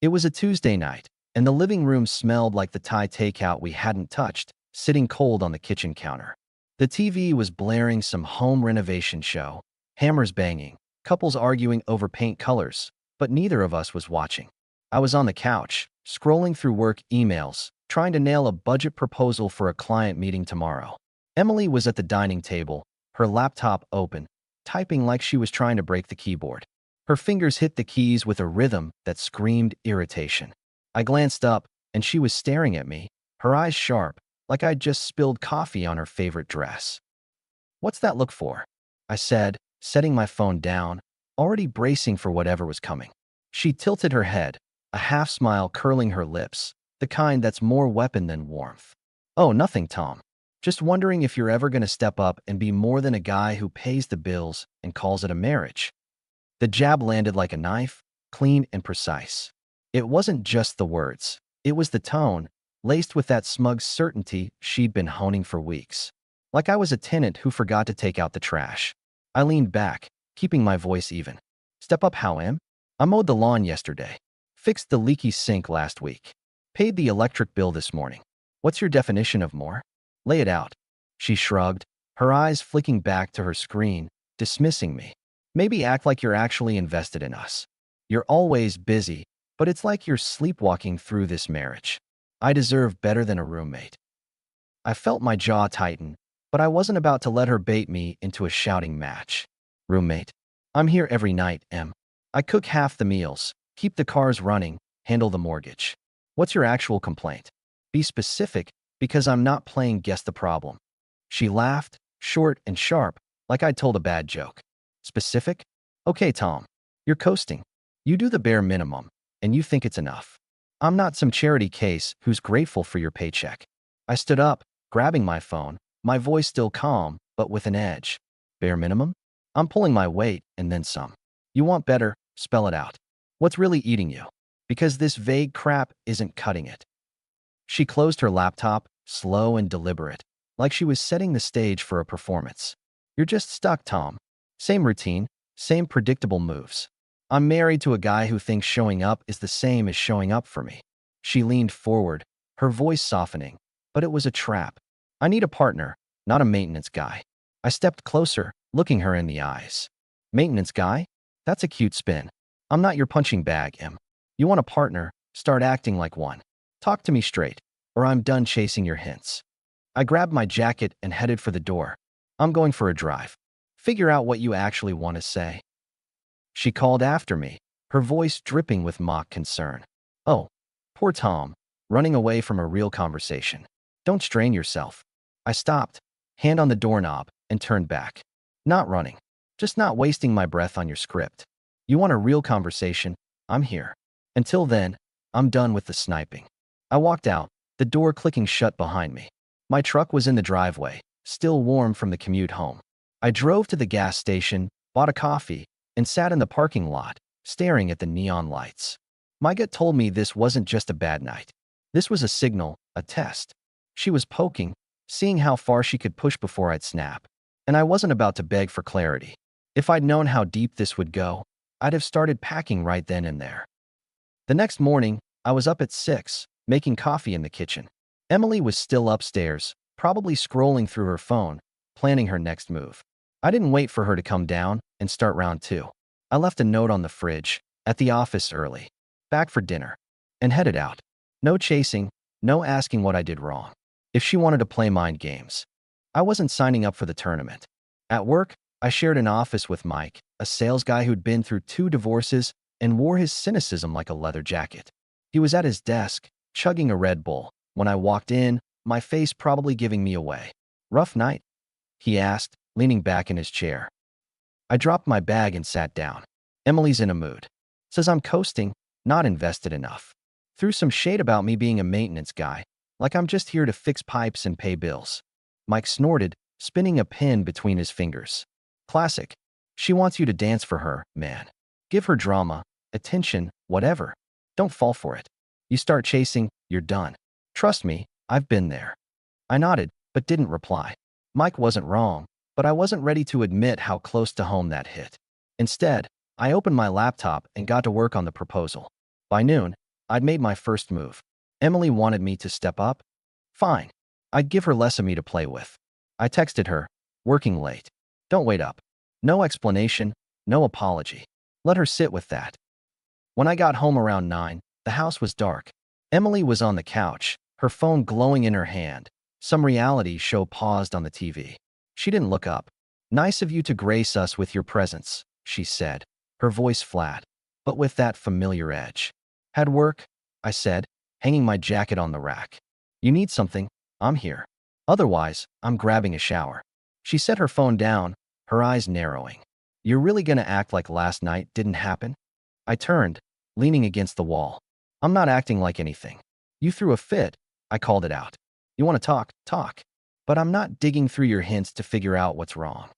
It was a Tuesday night, and the living room smelled like the Thai takeout we hadn't touched, sitting cold on the kitchen counter. The TV was blaring some home renovation show, hammers banging, couples arguing over paint colors, but neither of us was watching. I was on the couch, scrolling through work emails, trying to nail a budget proposal for a client meeting tomorrow. Emily was at the dining table, her laptop open, typing like she was trying to break the keyboard. Her fingers hit the keys with a rhythm that screamed irritation. I glanced up, and she was staring at me, her eyes sharp, like I'd just spilled coffee on her favorite dress. "What's that look for?" I said, setting my phone down, already bracing for whatever was coming. She tilted her head, a half-smile curling her lips, the kind that's more weapon than warmth. "Oh, nothing, Tom. Just wondering if you're ever going to step up and be more than a guy who pays the bills and calls it a marriage." The jab landed like a knife, clean and precise. It wasn't just the words. It was the tone, laced with that smug certainty she'd been honing for weeks. Like I was a tenant who forgot to take out the trash. I leaned back, keeping my voice even. "Step up how, Em? I mowed the lawn yesterday. Fixed the leaky sink last week. Paid the electric bill this morning. What's your definition of more? Lay it out." She shrugged, her eyes flicking back to her screen, dismissing me. "Maybe act like you're actually invested in us. You're always busy, but it's like you're sleepwalking through this marriage. I deserve better than a roommate." I felt my jaw tighten, but I wasn't about to let her bait me into a shouting match. "Roommate? I'm here every night, Em. I cook half the meals, keep the cars running, handle the mortgage. What's your actual complaint? Be specific, because I'm not playing guess the problem." She laughed, short and sharp, like I'd told a bad joke. "Specific? Okay, Tom. You're coasting. You do the bare minimum, and you think it's enough. I'm not some charity case who's grateful for your paycheck." I stood up, grabbing my phone, my voice still calm, but with an edge. "Bare minimum? I'm pulling my weight, and then some. You want better? Spell it out. What's really eating you? Because this vague crap isn't cutting it." She closed her laptop, slow and deliberate, like she was setting the stage for a performance. "You're just stuck, Tom. Same routine, same predictable moves. I'm married to a guy who thinks showing up is the same as showing up for me." She leaned forward, her voice softening, but it was a trap. "I need a partner, not a maintenance guy." I stepped closer, looking her in the eyes. "Maintenance guy? That's a cute spin. I'm not your punching bag, Em. You want a partner? Start acting like one. Talk to me straight, or I'm done chasing your hints." I grabbed my jacket and headed for the door. "I'm going for a drive. Figure out what you actually want to say." She called after me, her voice dripping with mock concern. "Oh, poor Tom, running away from a real conversation. Don't strain yourself." I stopped, hand on the doorknob, and turned back. "Not running. Just not wasting my breath on your script. You want a real conversation? I'm here. Until then, I'm done with the sniping." I walked out, the door clicking shut behind me. My truck was in the driveway, still warm from the commute home. I drove to the gas station, bought a coffee, and sat in the parking lot, staring at the neon lights. My gut told me this wasn't just a bad night. This was a signal, a test. She was poking, seeing how far she could push before I'd snap. And I wasn't about to beg for clarity. If I'd known how deep this would go, I'd have started packing right then and there. The next morning, I was up at 6, making coffee in the kitchen. Emily was still upstairs, probably scrolling through her phone, planning her next move. I didn't wait for her to come down and start round 2. I left a note on the fridge, "At the office early. Back for dinner," and headed out. No chasing, no asking what I did wrong. If she wanted to play mind games, I wasn't signing up for the tournament. At work, I shared an office with Mike, a sales guy who'd been through 2 divorces and wore his cynicism like a leather jacket. He was at his desk, chugging a Red Bull, when I walked in, my face probably giving me away. "Rough night?" he asked, leaning back in his chair. I dropped my bag and sat down. "Emily's in a mood. Says I'm coasting, not invested enough. Threw some shade about me being a maintenance guy, like I'm just here to fix pipes and pay bills." Mike snorted, spinning a pen between his fingers. "Classic. She wants you to dance for her, man. Give her drama, attention, whatever. Don't fall for it. You start chasing, you're done. Trust me, I've been there." I nodded, but didn't reply. Mike wasn't wrong, but I wasn't ready to admit how close to home that hit. Instead, I opened my laptop and got to work on the proposal. By noon, I'd made my first move. Emily wanted me to step up. Fine. I'd give her less of me to play with. I texted her, working late. Don't wait up. No explanation, no apology. Let her sit with that. When I got home around 9, the house was dark. Emily was on the couch, her phone glowing in her hand. Some reality show paused on the TV. She didn't look up. Nice of you to grace us with your presence, she said, her voice flat, but with that familiar edge. Had work? I said, hanging my jacket on the rack. You need something? I'm here. Otherwise, I'm grabbing a shower. She set her phone down, her eyes narrowing. You're really gonna act like last night didn't happen? I turned, leaning against the wall. I'm not acting like anything. You threw a fit. I called it out. You want to talk? Talk. But I'm not digging through your hints to figure out what's wrong.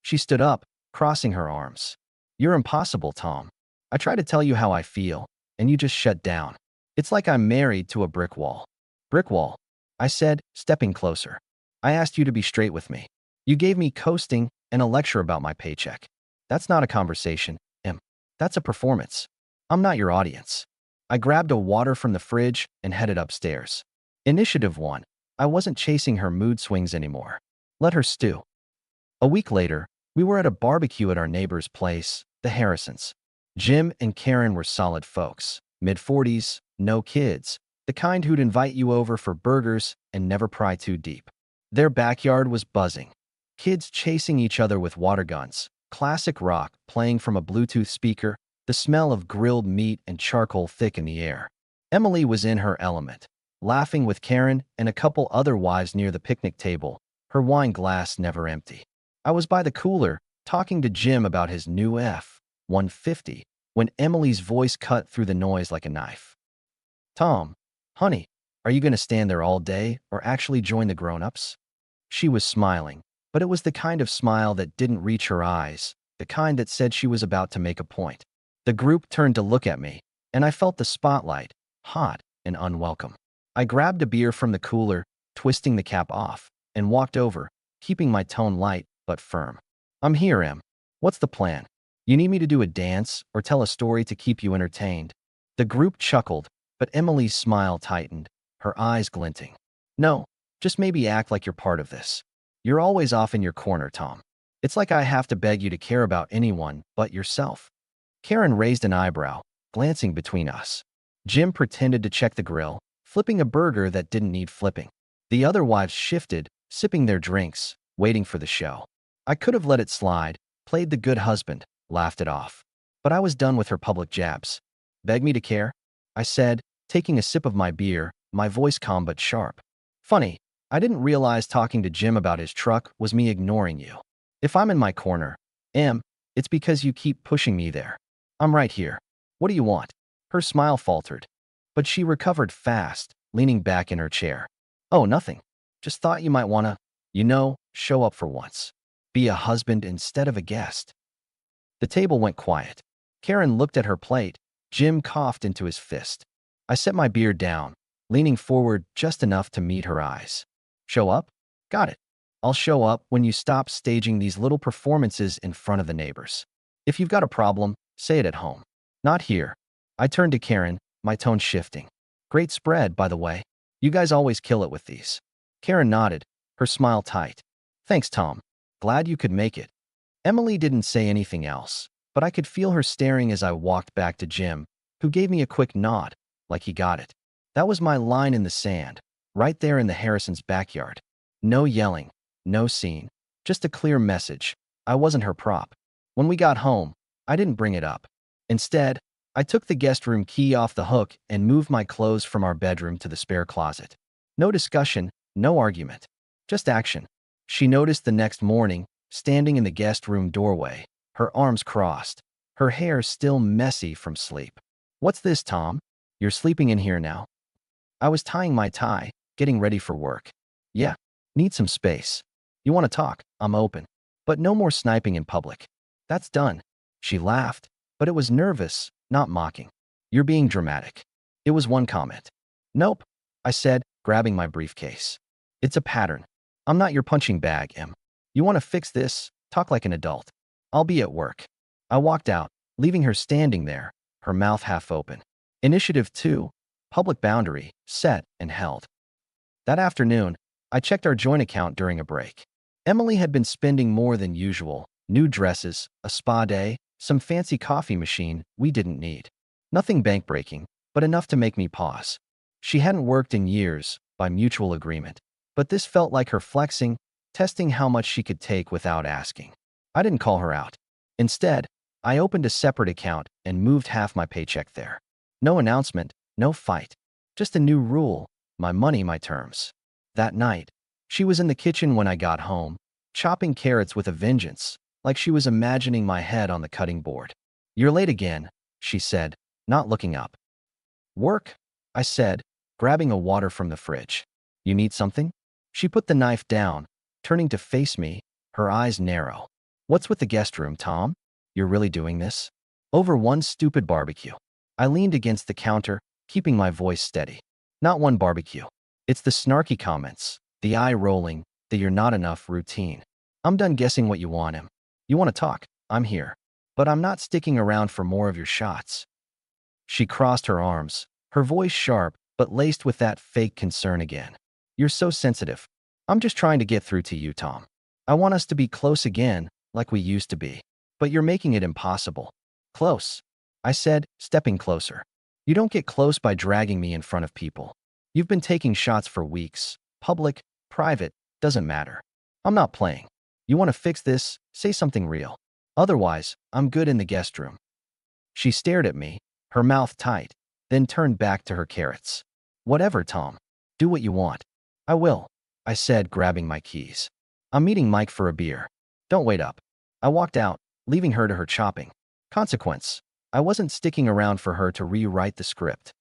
She stood up, crossing her arms. You're impossible, Tom. I try to tell you how I feel, and you just shut down. It's like I'm married to a brick wall. Brick wall, I said, stepping closer. I asked you to be straight with me. You gave me coasting and a lecture about my paycheck. That's not a conversation, Em. That's a performance. I'm not your audience. I grabbed a water from the fridge and headed upstairs. Initiative 1. I wasn't chasing her mood swings anymore. Let her stew. A week later, we were at a barbecue at our neighbor's place, the Harrisons. Jim and Karen were solid folks, mid-40s, no kids, the kind who'd invite you over for burgers and never pry too deep. Their backyard was buzzing. Kids chasing each other with water guns, classic rock playing from a Bluetooth speaker, the smell of grilled meat and charcoal thick in the air. Emily was in her element, laughing with Karen and a couple other wives near the picnic table, her wine glass never empty. I was by the cooler, talking to Jim about his new F-150, when Emily's voice cut through the noise like a knife. Tom, honey, are you going to stand there all day or actually join the grown-ups? She was smiling, but it was the kind of smile that didn't reach her eyes, the kind that said she was about to make a point. The group turned to look at me, and I felt the spotlight, hot and unwelcome. I grabbed a beer from the cooler, twisting the cap off, and walked over, keeping my tone light but firm. I'm here, Em. What's the plan? You need me to do a dance or tell a story to keep you entertained? The group chuckled, but Emily's smile tightened, her eyes glinting. No, just maybe act like you're part of this. You're always off in your corner, Tom. It's like I have to beg you to care about anyone but yourself. Karen raised an eyebrow, glancing between us. Jim pretended to check the grill, flipping a burger that didn't need flipping. The other wives shifted, sipping their drinks, waiting for the show. I could have let it slide, played the good husband, laughed it off. But I was done with her public jabs. Beg me to care? I said, taking a sip of my beer, my voice calm but sharp. Funny, I didn't realize talking to Jim about his truck was me ignoring you. If I'm in my corner, Em, it's because you keep pushing me there. I'm right here. What do you want? Her smile faltered, but she recovered fast, leaning back in her chair. Oh, nothing. Just thought you might want to, show up for once. Be a husband instead of a guest. The table went quiet. Karen looked at her plate. Jim coughed into his fist. I set my beer down, leaning forward just enough to meet her eyes. Show up? Got it. I'll show up when you stop staging these little performances in front of the neighbors. If you've got a problem, say it at home. Not here. I turned to Karen, my tone shifting. Great spread, by the way. You guys always kill it with these. Karen nodded, her smile tight. Thanks, Tom. Glad you could make it. Emily didn't say anything else, but I could feel her staring as I walked back to Jim, who gave me a quick nod, like he got it. That was my line in the sand, right there in the Harrisons' backyard. No yelling, no scene, just a clear message. I wasn't her prop. When we got home, I didn't bring it up. Instead, I took the guest room key off the hook and moved my clothes from our bedroom to the spare closet. No discussion, no argument, just action. She noticed the next morning, standing in the guest room doorway, her arms crossed, her hair still messy from sleep. What's this, Tom? You're sleeping in here now? I was tying my tie, getting ready for work. Yeah, need some space. You want to talk? I'm open. But no more sniping in public. That's done. She laughed, but it was nervous, not mocking. You're being dramatic. It was one comment. Nope, I said, grabbing my briefcase. It's a pattern. I'm not your punching bag, Em. You want to fix this? Talk like an adult. I'll be at work. I walked out, leaving her standing there, her mouth half open. Initiative 2. Public boundary, set and held. That afternoon, I checked our joint account during a break. Emily had been spending more than usual. New dresses, a spa day, some fancy coffee machine we didn't need. Nothing bank-breaking, but enough to make me pause. She hadn't worked in years, by mutual agreement. But this felt like her flexing, testing how much she could take without asking. I didn't call her out. Instead, I opened a separate account and moved half my paycheck there. No announcement, no fight. Just a new rule, my money, my terms. That night, she was in the kitchen when I got home, chopping carrots with a vengeance, like she was imagining my head on the cutting board. "You're late again," she said, not looking up. "Work," I said, grabbing a water from the fridge. "You need something?" She put the knife down, turning to face me, her eyes narrow. "What's with the guest room, Tom? You're really doing this? Over one stupid barbecue." I leaned against the counter, keeping my voice steady. "Not one barbecue. It's the snarky comments, the eye rolling, the you're not enough routine. I'm done guessing what you want him. You want to talk? I'm here. But I'm not sticking around for more of your shots." She crossed her arms, her voice sharp, but laced with that fake concern again. "You're so sensitive. I'm just trying to get through to you, Tom. I want us to be close again, like we used to be. But you're making it impossible." "Close," I said, stepping closer. "You don't get close by dragging me in front of people. You've been taking shots for weeks. Public, private, doesn't matter. I'm not playing. You want to fix this? Say something real. Otherwise, I'm good in the guest room." She stared at me, her mouth tight, then turned back to her carrots. "Whatever, Tom. Do what you want." "I will," I said, grabbing my keys. "I'm meeting Mike for a beer. Don't wait up." I walked out, leaving her to her chopping. Consequence: I wasn't sticking around for her to rewrite the script.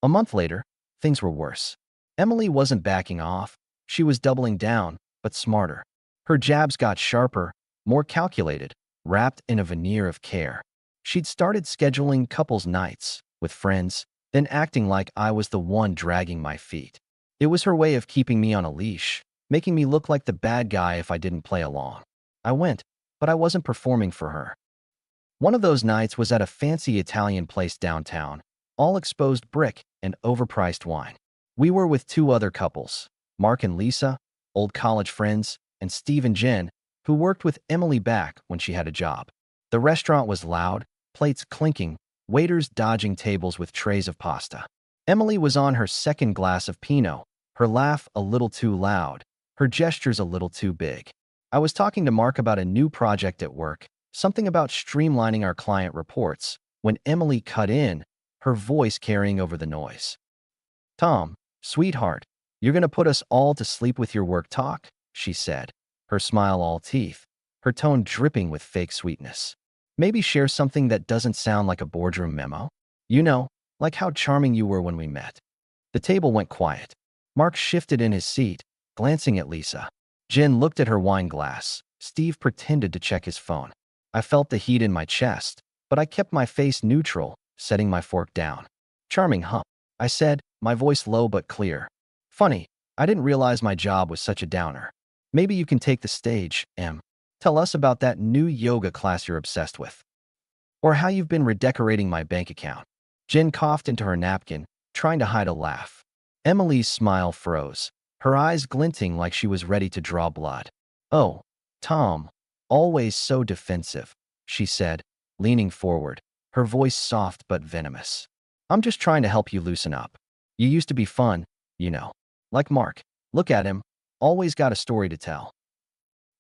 A month later, things were worse. Emily wasn't backing off. She was doubling down, but smarter. Her jabs got sharper, more calculated, wrapped in a veneer of care. She'd started scheduling couples nights with friends, then acting like I was the one dragging my feet. It was her way of keeping me on a leash, making me look like the bad guy if I didn't play along. I went, but I wasn't performing for her. One of those nights was at a fancy Italian place downtown, all exposed brick and overpriced wine. We were with two other couples, Mark and Lisa, old college friends, and Steve and Jen, who worked with Emily back when she had a job. The restaurant was loud, plates clinking, waiters dodging tables with trays of pasta. Emily was on her second glass of Pinot, her laugh a little too loud, her gestures a little too big. I was talking to Mark about a new project at work, something about streamlining our client reports, when Emily cut in, her voice carrying over the noise. "Tom, sweetheart, you're going to put us all to sleep with your work talk?" she said, her smile all teeth, her tone dripping with fake sweetness. "Maybe share something that doesn't sound like a boardroom memo? You know, like how charming you were when we met." The table went quiet. Mark shifted in his seat, glancing at Lisa. Jen looked at her wine glass. Steve pretended to check his phone. I felt the heat in my chest, but I kept my face neutral, setting my fork down. "Charming, huh?" I said, my voice low but clear. "Funny, I didn't realize my job was such a downer. Maybe you can take the stage, Em. Tell us about that new yoga class you're obsessed with. Or how you've been redecorating my bank account." Jen coughed into her napkin, trying to hide a laugh. Emily's smile froze, her eyes glinting like she was ready to draw blood. "Oh, Tom, always so defensive," she said, leaning forward, her voice soft but venomous. "I'm just trying to help you loosen up. You used to be fun, you know. Like Mark. Look at him. Always got a story to tell."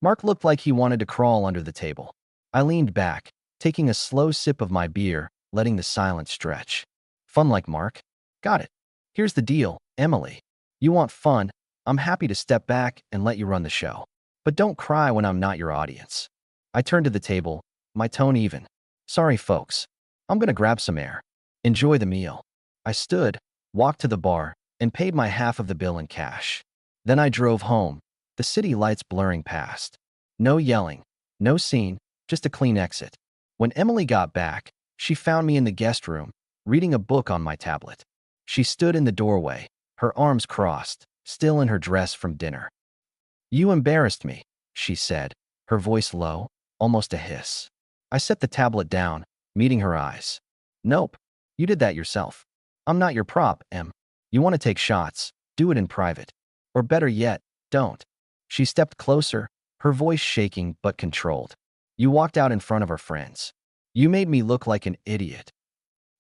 Mark looked like he wanted to crawl under the table. I leaned back, taking a slow sip of my beer, letting the silence stretch. "Fun like Mark? Got it. Here's the deal, Emily. You want fun, I'm happy to step back and let you run the show. But don't cry when I'm not your audience." I turned to the table, my tone even. "Sorry, folks. I'm gonna grab some air. Enjoy the meal." I stood, walked to the bar, and paid my half of the bill in cash. Then I drove home, the city lights blurring past. No yelling, no scene, just a clean exit. When Emily got back, she found me in the guest room, reading a book on my tablet. She stood in the doorway, her arms crossed, still in her dress from dinner. "You embarrassed me," she said, her voice low, almost a hiss. I set the tablet down, meeting her eyes. "Nope. You did that yourself. I'm not your prop, Em. You want to take shots, do it in private. Or better yet, don't. She stepped closer, her voice shaking but controlled. You walked out in front of our friends. You made me look like an idiot.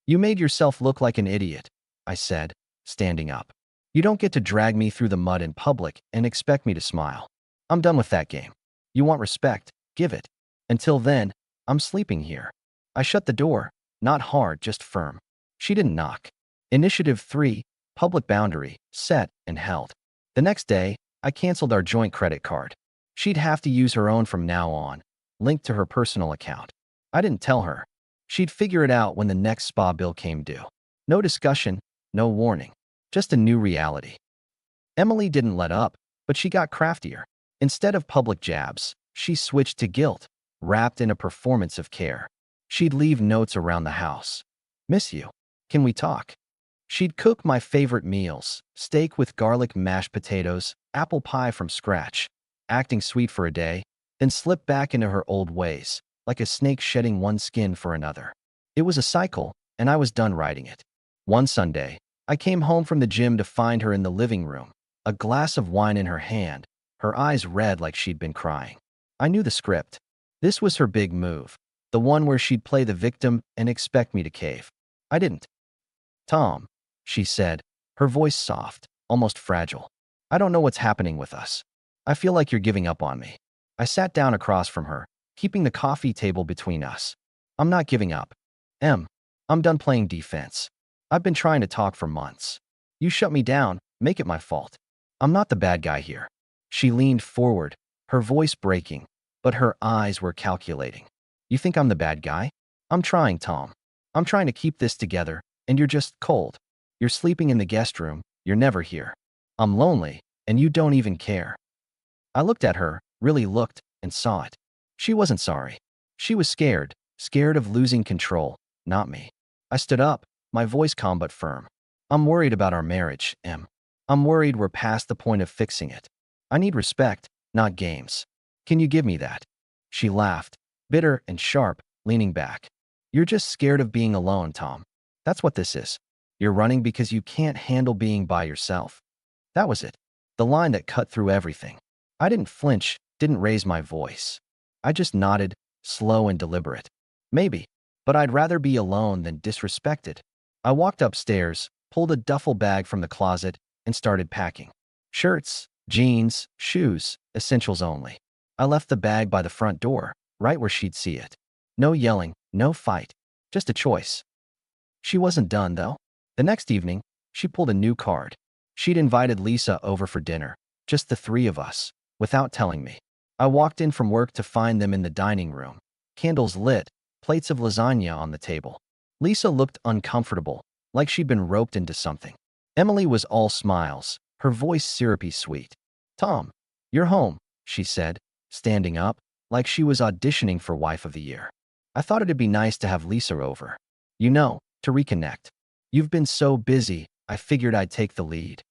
You made yourself look like an idiot, I said, standing up. You don't get to drag me through the mud in public and expect me to smile. I'm done with that game. You want respect, give it. Until then, I'm sleeping here. I shut the door, not hard, just firm. She didn't knock. Initiative 3, public boundary, set and held. The next day, I canceled our joint credit card. She'd have to use her own from now on, linked to her personal account. I didn't tell her. She'd figure it out when the next spa bill came due. No discussion, no warning, just a new reality. Emily didn't let up, but she got craftier. Instead of public jabs, she switched to guilt, wrapped in a performance of care. She'd leave notes around the house. Miss you. Can we talk? She'd cook my favorite meals, steak with garlic mashed potatoes, apple pie from scratch, acting sweet for a day, then slip back into her old ways, like a snake shedding one skin for another. It was a cycle, and I was done riding it. One Sunday, I came home from the gym to find her in the living room, a glass of wine in her hand, her eyes red like she'd been crying. I knew the script. This was her big move, the one where she'd play the victim and expect me to cave. I didn't. Tom, she said, her voice soft, almost fragile. I don't know what's happening with us. I feel like you're giving up on me. I sat down across from her, keeping the coffee table between us. I'm not giving up. Em, I'm done playing defense. I've been trying to talk for months. You shut me down, make it my fault. I'm not the bad guy here. She leaned forward, her voice breaking, but her eyes were calculating. You think I'm the bad guy? I'm trying, Tom. I'm trying to keep this together, and you're just cold. You're sleeping in the guest room, you're never here. I'm lonely, and you don't even care. I looked at her, really looked, and saw it. She wasn't sorry. She was scared, scared of losing control, not me. I stood up, my voice calm but firm. I'm worried about our marriage, Em. I'm worried we're past the point of fixing it. I need respect, not games. Can you give me that? She laughed, bitter and sharp, leaning back. You're just scared of being alone, Tom. That's what this is. You're running because you can't handle being by yourself. That was it. The line that cut through everything. I didn't flinch, didn't raise my voice. I just nodded, slow and deliberate. Maybe, but I'd rather be alone than disrespected. I walked upstairs, pulled a duffel bag from the closet, and started packing. Shirts, jeans, shoes, essentials only. I left the bag by the front door, right where she'd see it. No yelling, no fight, just a choice. She wasn't done, though. The next evening, she pulled a new card. She'd invited Lisa over for dinner, just the three of us, without telling me. I walked in from work to find them in the dining room, candles lit, plates of lasagna on the table. Lisa looked uncomfortable, like she'd been roped into something. Emily was all smiles, her voice syrupy sweet. Tom, you're home, she said, standing up, like she was auditioning for Wife of the Year. I thought it'd be nice to have Lisa over. You know, to reconnect. You've been so busy, I figured I'd take the lead.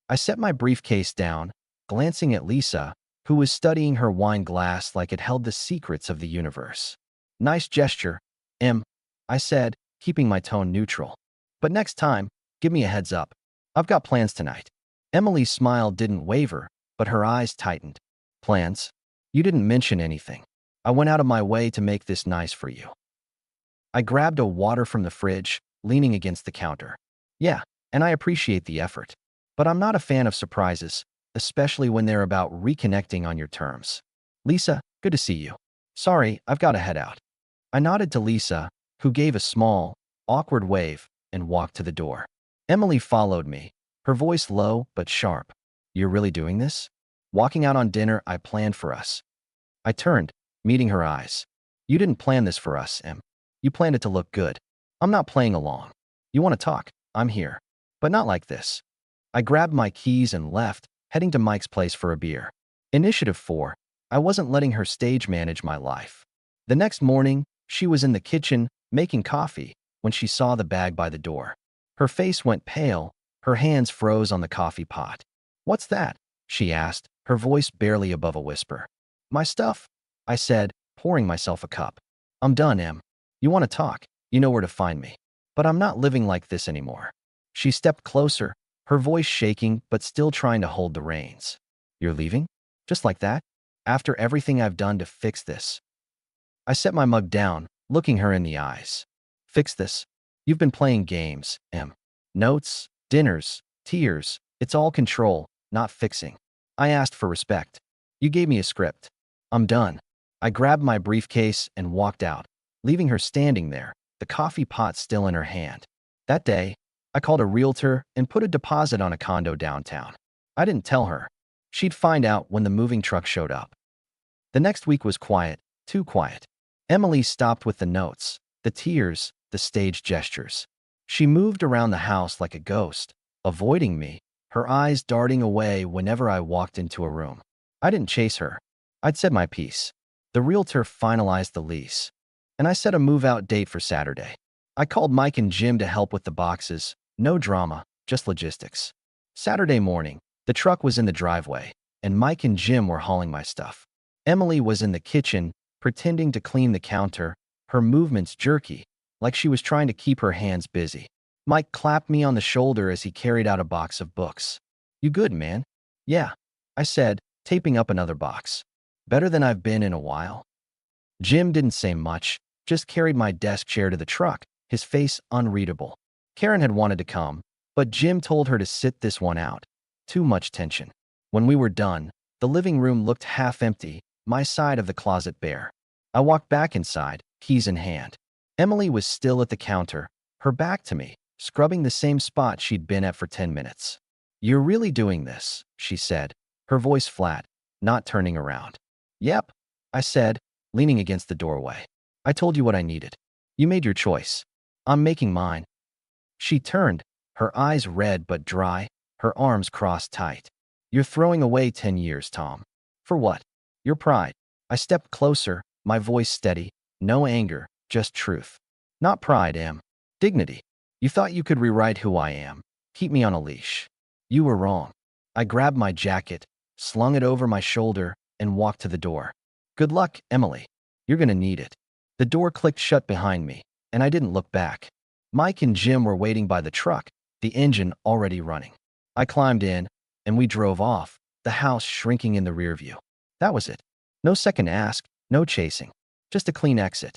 I set my briefcase down, glancing at Lisa, who was studying her wine glass like it held the secrets of the universe. Nice gesture, Em, I said, keeping my tone neutral. But next time, give me a heads up. I've got plans tonight. Emily's smile didn't waver, but her eyes tightened. Plans? You didn't mention anything. I went out of my way to make this nice for you. I grabbed a water from the fridge, leaning against the counter. Yeah, and I appreciate the effort. But I'm not a fan of surprises, especially when they're about reconnecting on your terms. Lisa, good to see you. Sorry, I've got to head out. I nodded to Lisa, who gave a small, awkward wave and walked to the door. Emily followed me, her voice low but sharp. You're really doing this? Walking out on dinner I planned for us. I turned, meeting her eyes. You didn't plan this for us, Em. You planned it to look good. I'm not playing along. You want to talk? I'm here. But not like this. I grabbed my keys and left, heading to Mike's place for a beer. Initiative 4. I wasn't letting her stage manage my life. The next morning, she was in the kitchen, making coffee, when she saw the bag by the door. Her face went pale, her hands froze on the coffee pot. What's that? She asked, her voice barely above a whisper. My stuff, I said, pouring myself a cup. I'm done, Em. You want to talk? You know where to find me. but I'm not living like this anymore. She stepped closer, her voice shaking but still trying to hold the reins. You're leaving? Just like that? After everything I've done to fix this? I set my mug down, looking her in the eyes. Fix this? You've been playing games, Em. Notes, dinners, tears, it's all control, not fixing. I asked for respect. You gave me a script. I'm done. I grabbed my briefcase and walked out, leaving her standing there, the coffee pot still in her hand. That day, I called a realtor and put a deposit on a condo downtown. I didn't tell her. She'd find out when the moving truck showed up. The next week was quiet, too quiet. Emily stopped with the notes, the tears, the staged gestures. She moved around the house like a ghost, avoiding me, her eyes darting away whenever I walked into a room. I didn't chase her. I'd said my piece. The realtor finalized the lease, and I set a move-out date for Saturday. I called Mike and Jim to help with the boxes. No drama, just logistics. Saturday morning, the truck was in the driveway, and Mike and Jim were hauling my stuff. Emily was in the kitchen, pretending to clean the counter, her movements jerky, like she was trying to keep her hands busy. Mike clapped me on the shoulder as he carried out a box of books. You good, man? Yeah, I said, taping up another box. Better than I've been in a while. Jim didn't say much, just carried my desk chair to the truck, his face unreadable. Karen had wanted to come, but Jim told her to sit this one out. Too much tension. When we were done, the living room looked half empty, my side of the closet bare. I walked back inside, keys in hand. Emily was still at the counter, her back to me, scrubbing the same spot she'd been at for 10 minutes. You're really doing this, she said, her voice flat, not turning around. Yep, I said, leaning against the doorway. I told you what I needed. You made your choice. I'm making mine. She turned, her eyes red but dry, her arms crossed tight. You're throwing away 10 years, Tom. For what? Your pride. I stepped closer, my voice steady, no anger, just truth. Not pride, Em. Dignity. You thought you could rewrite who I am, keep me on a leash. You were wrong. I grabbed my jacket, slung it over my shoulder, and walked to the door. Good luck, Emily. You're gonna need it. The door clicked shut behind me, and I didn't look back. Mike and Jim were waiting by the truck, the engine already running. I climbed in, and we drove off, the house shrinking in the rear view. That was it. No second ask, no chasing. Just a clean exit.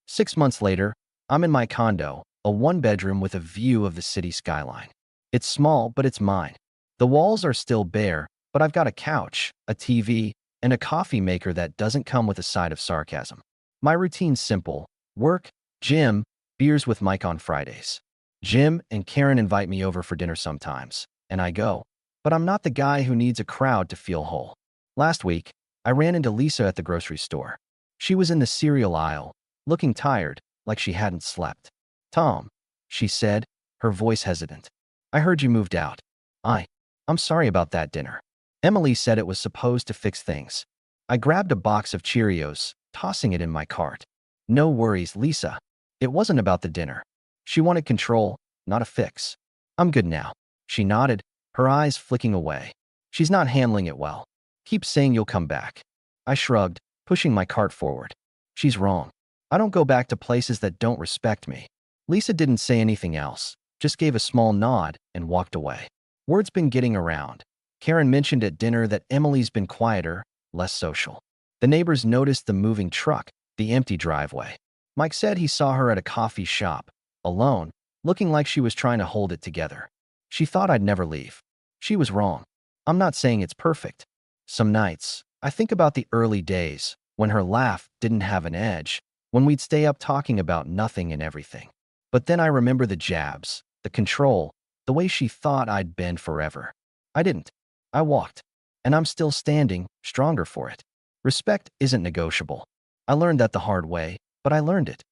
6 months later, I'm in my condo, a one-bedroom with a view of the city skyline. It's small, but it's mine. The walls are still bare, but I've got a couch, a TV, and a coffee maker that doesn't come with a side of sarcasm. My routine's simple. Work, gym, beers with Mike on Fridays. Jim and Karen invite me over for dinner sometimes, and I go. But I'm not the guy who needs a crowd to feel whole. Last week, I ran into Lisa at the grocery store. She was in the cereal aisle, looking tired, like she hadn't slept. Tom, she said, her voice hesitant. I heard you moved out. I'm sorry about that dinner. Emily said it was supposed to fix things. I grabbed a box of Cheerios, tossing it in my cart. No worries, Lisa. It wasn't about the dinner. She wanted control, not a fix. I'm good now. She nodded, her eyes flicking away. She's not handling it well. Keep saying you'll come back. I shrugged, pushing my cart forward. She's wrong. I don't go back to places that don't respect me. Lisa didn't say anything else, just gave a small nod and walked away. Word's been getting around. Karen mentioned at dinner that Emily's been quieter, less social. The neighbors noticed the moving truck, the empty driveway. Mike said he saw her at a coffee shop, alone, looking like she was trying to hold it together. She thought I'd never leave. She was wrong. I'm not saying it's perfect. Some nights, I think about the early days, when her laugh didn't have an edge, when we'd stay up talking about nothing and everything. But then I remember the jabs, the control, the way she thought I'd been forever. I didn't. I walked. And I'm still standing, stronger for it. Respect isn't negotiable. I learned that the hard way, but I learned it.